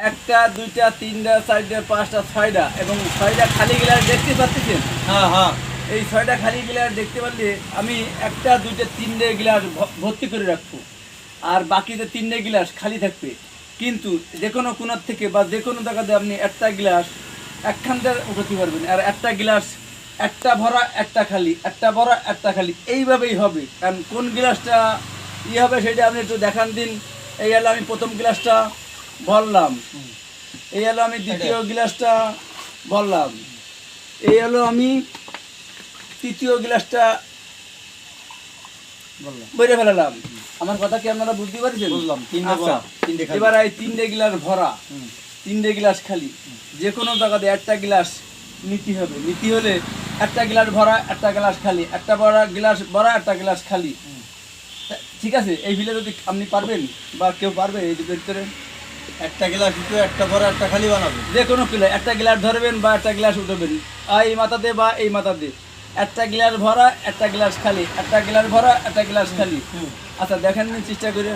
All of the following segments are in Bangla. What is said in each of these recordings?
একটা দুইটা তিনটা চারটা পাঁচটা ছয়টা এবং ছয়টা খালি গ্লাস দেখতে পাচ্ছেন। হ্যাঁ হ্যাঁ এই ছয়টা খালি গ্লাস দেখতে পারলে আমি একটা দুইটা তিনটে গ্লাস ভর্তি করে রাখবো, আর বাকিতে তিনটে গ্লাস খালি থাকবে। কিন্তু যে কোনো কোনার থেকে বা যে কোনো জায়গাতে আপনি একটা গ্লাস একখান থেকে উঠাতে পারবেন, আর একটা গ্লাস একটা ভরা একটা খালি, একটা ভরা একটা খালি, এইভাবেই হবে। কারণ কোন গ্লাসটা হবে সেটা আপনি একটু দেখান দিন। এই হলো আমি প্রথম গ্লাসটা ভরলাম, এই হলো আমি দ্বিতীয় গ্লাসটা ভরলাম, এই হলো আমি তৃতীয় গ্লাসটা বেড়ে ফেলালাম। আমার কথা কি আপনারা বুঝতে পারছেন? বুঝলাম। আচ্ছা, এবার এই তিনটে গ্লাস ভরা, তিনটে গ্লাস খালি, যে কোনো জায়গাতে একটা গ্লাস নিতে হবে। নিতে হলে একটা গ্লাস ভরা একটা গ্লাস খালি, একটা বড় গ্লাস ভরা একটা গ্লাস খালি। ঠিক আছে, এই ভিলে যদি আপনি পারবেন বা কেউ পারবে এই ভিতরে একটা গ্লাস দিতে একটা বড় একটা খালি বানাবে। যে কোনো কিলো একটা গ্লাস ধরবেন বা একটা গ্লাস উঠবেন, এই মাথাতে বা এই মাথাতে, একটা গ্লাস ভরা একটা গ্লাস খালি, একটা গ্লাস ভরা একটা গ্লাস খালি। আচ্ছা দেখেন চেষ্টা করে,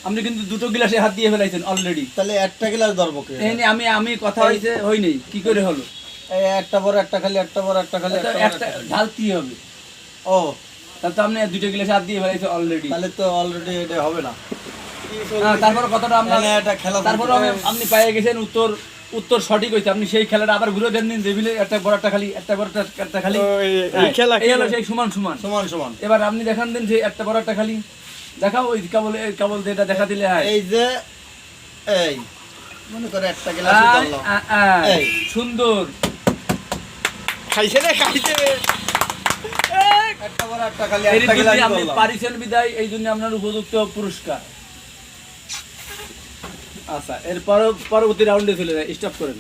আপনি কিন্তু দুটো গ্লাসে হাত দিয়ে ফেলাইছেন অলরেডি। তাহলে একটা গ্লাস ধরবো কে? এই নিয়ে আমি কথা হয়েছে হই নেই, কি করে হলো? এই একটা বড় একটা খালি, একটা বড় একটা খালি, একটা বড় একটা একটা খালি। ঢালতে হবে, ও তাহলে তো আপনি দুটো গ্লাসে হাত দিয়ে ফেলাইছে অলরেডি। তাহলে তো অলরেডি এটা হবে না। তারপর কথাটা আপনার, তাহলে একটা খেলা তারপর আপনি পেয়ে গেছেন উত্তর, উত্তর সঠিক হয়েছে। আপনি সেই খেলাটা আবার ঘুরে দেন দিন, টেবিলে একটা বড় একটা খালি, একটা বড় একটা খালি, এই খেলা এই হলো সেই সমান সমান। সমান সমান। এবার আপনি দেখান দেন যে একটা বড় একটা খালি দেখাও, ওই কেবল কেবল যেটা দেখা দিলে হয়। এই যে এই মনে করে একটা গ্লাস ধরলাম। এই সুন্দর খাইছে রে খাইছে। একটা বড় একটা খালি, এই একটা জন্য গ্লাস আপনি ধরলাম। পারিছেন বিদায়, এই জন্য আপনার উপযুক্ত পুরস্কার। আচ্ছা, এর পরবর্তী রাউন্ডে চলে যায়, স্টপ করেন।